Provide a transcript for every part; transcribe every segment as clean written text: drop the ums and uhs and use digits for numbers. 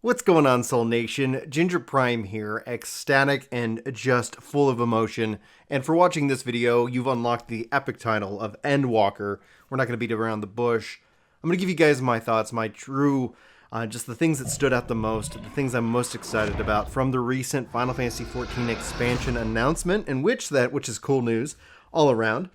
What's going on, Soul Nation? Ginger Prime here, ecstatic and just full of emotion. And for watching this video, you've unlocked the epic title of Endwalker. We're not going to beat around the bush. I'm going to give you guys my thoughts, my true, just the things that stood out the most, the things I'm most excited about from the recent Final Fantasy XIV expansion announcement, which is cool news all around.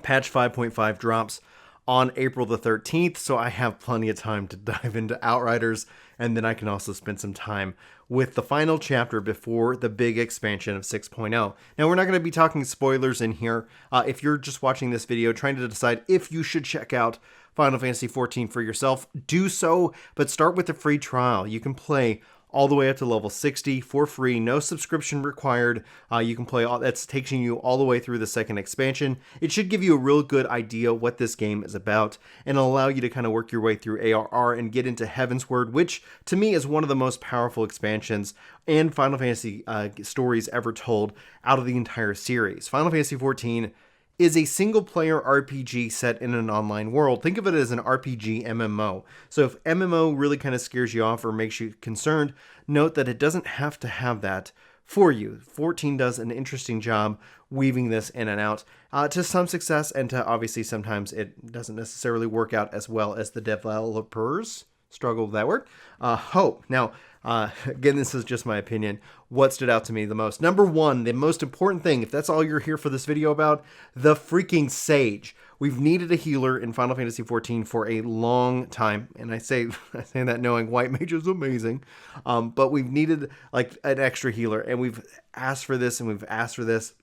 Patch 5.5 drops on April the 13th, so I have plenty of time to dive into Outriders, and then I can also spend some time with the final chapter before the big expansion of 6.0. Now, we're not going to be talking spoilers in here. If you're just watching this video trying to decide if you should check out Final Fantasy XIV for yourself, do so, but start with a free trial. You can play all the way up to level 60 for free, no subscription required. You can play that's taking you all the way through the second expansion. It should give you a real good idea what this game is about, and allow you to kind of work your way through ARR and get into Heavensward, which to me is one of the most powerful expansions and Final Fantasy stories ever told out of the entire series. Final Fantasy XIV is a single-player RPG set in an online world. Think of it as an RPG MMO. So if MMO really kind of scares you off or makes you concerned, note that it doesn't have to have that for you. 14 does an interesting job weaving this in and out to some success, and to obviously sometimes it doesn't necessarily work out as well as the developers struggle with that word. Hope. Now, again, this is just my opinion. What stood out to me the most? Number one, the most important thing, if that's all you're here for this video about, the freaking Sage. We've needed a healer in Final Fantasy XIV for a long time, and I say that knowing White Mage is amazing, but we've needed like an extra healer, and we've asked for this, and we've asked for this.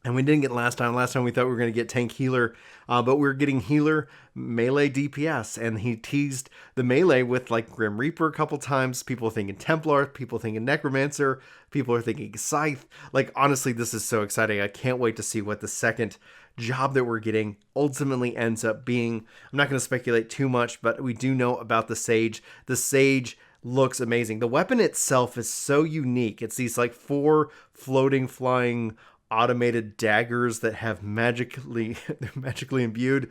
And we didn't get last time. Last time we thought we were going to get tank healer, but we're getting healer melee DPS. And he teased the melee with like Grim Reaper a couple times. People are thinking Templar, people are thinking Necromancer, people are thinking Scythe. Like, honestly, this is so exciting. I can't wait to see what the second job that we're getting ultimately ends up being. I'm not going to speculate too much, but we do know about the Sage. The Sage looks amazing. The weapon itself is so unique. It's these like 4 floating, flying automated daggers that have magically imbued.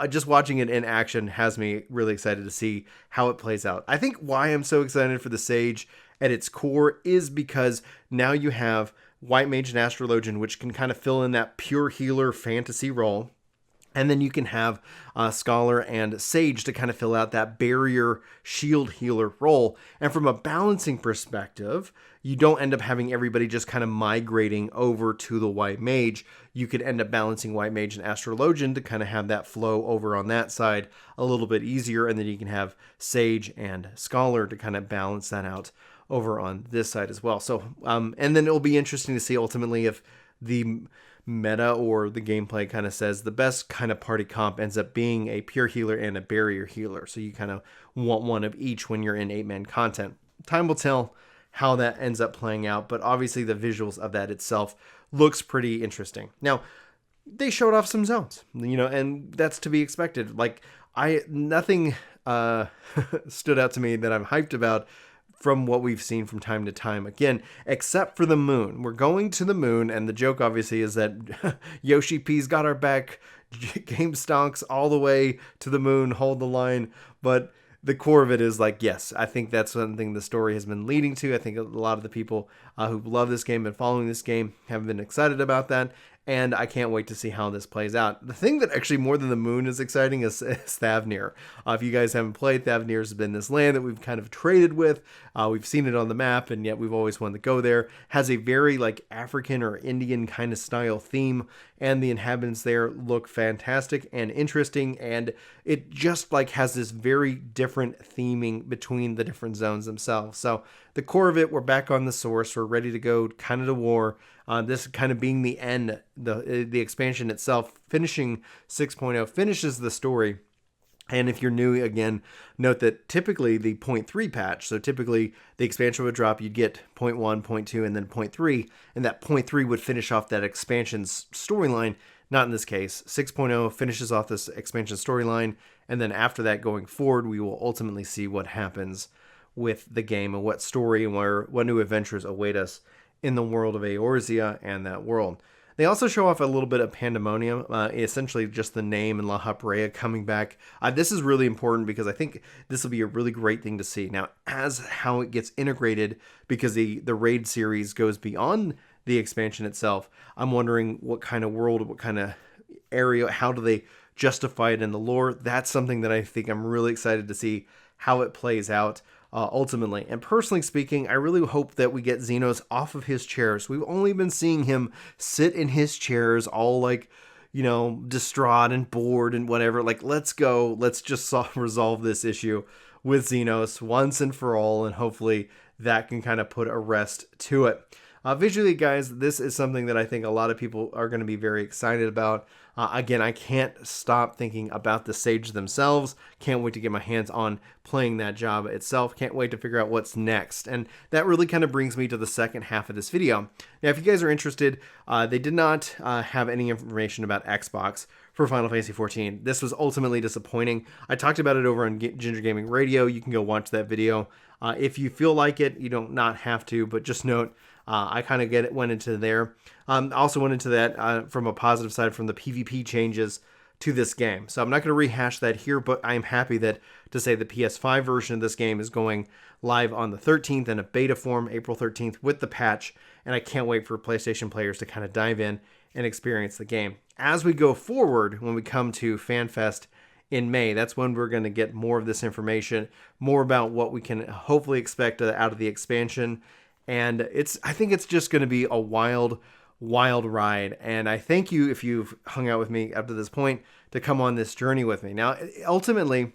Just watching it in action has me really excited to see how it plays out. I think why I'm so excited for the Sage at its core is because now you have White Mage and Astrologian, which can kind of fill in that pure healer fantasy role. And then you can have Scholar and Sage to kind of fill out that barrier shield healer role. And from a balancing perspective, you don't end up having everybody just kind of migrating over to the White Mage. You could end up balancing White Mage and Astrologian to kind of have that flow over on that side a little bit easier. And then you can have Sage and Scholar to kind of balance that out over on this side as well. So, and then it'll be interesting to see ultimately if the meta or the gameplay kind of says the best kind of party comp ends up being a pure healer and a barrier healer. So you kind of want one of each when you're in 8-man content. Time will tell how that ends up playing out, but obviously the visuals of that itself looks pretty interesting. Now, they showed off some zones, and that's to be expected. Like, nothing stood out to me that I'm hyped about from what we've seen from time to time, again, except for the moon. We're going to the moon, and the joke obviously is that Yoshi P's got our back, game stonks all the way to the moon, hold the line, but the core of it is like, yes, I think that's something the story has been leading to. I think a lot of the people who love this game and following this game have been excited about that, and I can't wait to see how this plays out. The thing that actually more than the moon is exciting is Thavnir. If you guys haven't played, Thavnir has been this land that we've kind of traded with. We've seen it on the map, and yet we've always wanted to go there. Has a very like African or Indian kind of style theme, and the inhabitants there look fantastic and interesting, and it just like has this very different theming between the different zones themselves. So the core of it, we're back on the source. We're ready to go kind of to war. This kind of being the end, the expansion itself, finishing 6.0, finishes the story. And if you're new, again, note that typically the 0.3 patch, so typically the expansion would drop, you'd get 0.1, 0.2, and then 0.3, and that 0.3 would finish off that expansion's storyline. Not in this case. 6.0 finishes off this expansion storyline, and then after that, going forward, we will ultimately see what happens with the game and what story and what new adventures await us in the world of Eorzea and that world. They also show off a little bit of Pandemonium, essentially just the name and La Habrea coming back. This is really important because I think this will be a really great thing to see. Now, as how it gets integrated, because the raid series goes beyond the expansion itself, I'm wondering what kind of world, what kind of area, how do they justify it in the lore? That's something that I think I'm really excited to see how it plays out ultimately. And personally speaking, I really hope that we get Xenos off of his chairs. We've only been seeing him sit in his chairs all like, you know, distraught and bored and whatever. Like, let's go. Let's just resolve this issue with Xenos once and for all. And hopefully that can kind of put a rest to it. Visually, guys, this is something that I think a lot of people are going to be very excited about. Again, I can't stop thinking about the Sage themselves. Can't wait to get my hands on playing that job itself. Can't wait to figure out what's next. And that really kind of brings me to the second half of this video. Now, if you guys are interested, they did not have any information about Xbox for Final Fantasy XIV. This was ultimately disappointing. I talked about it over on Ginger Gaming Radio. You can go watch that video. If you feel like it, you don't not have to, but just note, I kind of went into there. Also went into that from a positive side from the PvP changes to this game. So I'm not going to rehash that here, but I'm happy to say the PS5 version of this game is going live on the 13th in a beta form, April 13th with the patch. And I can't wait for PlayStation players to kind of dive in and experience the game. As we go forward, when we come to FanFest in May, that's when we're going to get more of this information, more about what we can hopefully expect out of the expansion. And I think it's just going to be a wild ride. And I thank you, if you've hung out with me up to this point, to come on this journey with me. Now, ultimately,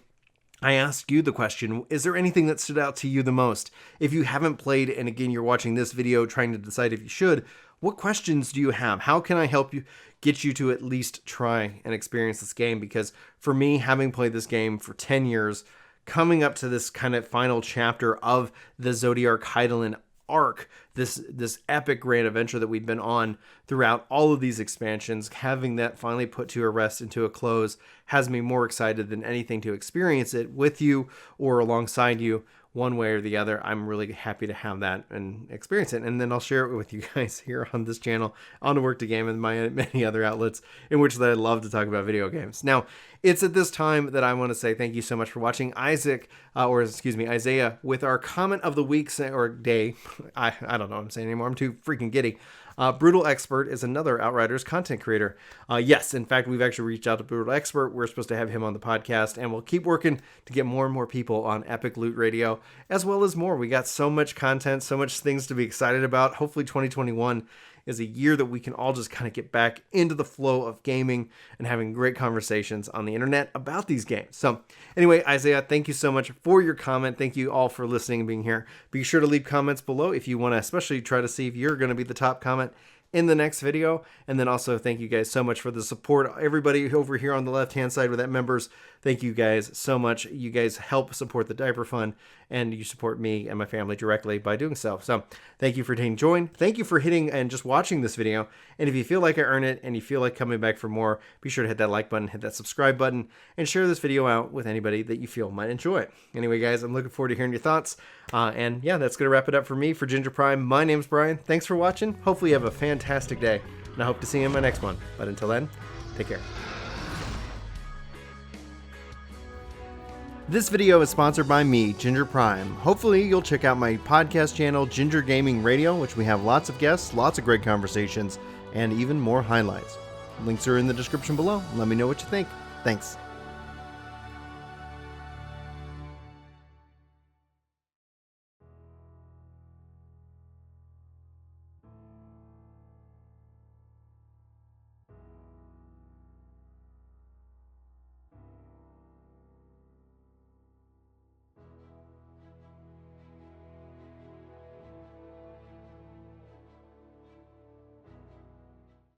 I ask you the question, is there anything that stood out to you the most? If you haven't played, and again, you're watching this video trying to decide if you should, what questions do you have? How can I help you, get you to at least try and experience this game? Because for me, having played this game for 10 years, coming up to this kind of final chapter of the Zodiark Hydaelyn arc, this epic grand adventure that we've been on throughout all of these expansions, having that finally put to a rest and to a close has me more excited than anything to experience it with you or alongside you one way or the other. I'm really happy to have that and experience it. And then I'll share it with you guys here on this channel, on To Work to Game, and my many other outlets in which that I love to talk about video games. Now, it's at this time that I want to say thank you so much for watching. Isaiah, with our comment of the week or day. I don't know what I'm saying anymore. I'm too freaking giddy. Brutal Expert is another Outriders content creator. Yes, in fact, we've actually reached out to Brutal Expert. We're supposed to have him on the podcast, and we'll keep working to get more and more people on Epic Loot Radio, as well as more. We got so much content, so much things to be excited about. Hopefully 2021 is a year that we can all just kind of get back into the flow of gaming and having great conversations on the internet about these games. So anyway, Isaiah, thank you so much for your comment. Thank you all for listening and being here. Be sure to leave comments below if you want to especially try to see if you're going to be the top comment in the next video. And then also thank you guys so much for the support. Everybody over here on the left hand side with that members, thank you guys so much. You guys help support the Diaper Fund, and you support me and my family directly by doing so. So thank you for taking join. Thank you for hitting and just watching this video. And if you feel like I earn it and you feel like coming back for more, be sure to hit that like button, hit that subscribe button, and share this video out with anybody that you feel might enjoy it. Anyway, guys, I'm looking forward to hearing your thoughts. And yeah, that's going to wrap it up for me. For Ginger Prime, my name's Brian. Thanks for watching. Hopefully you have a fantastic day, and I hope to see you in my next one. But until then, take care. This video is sponsored by me, Ginger Prime. Hopefully you'll check out my podcast channel, Ginger Gaming Radio, which we have lots of guests, lots of great conversations, and even more highlights. Links are in the description below. Let me know what you think. Thanks.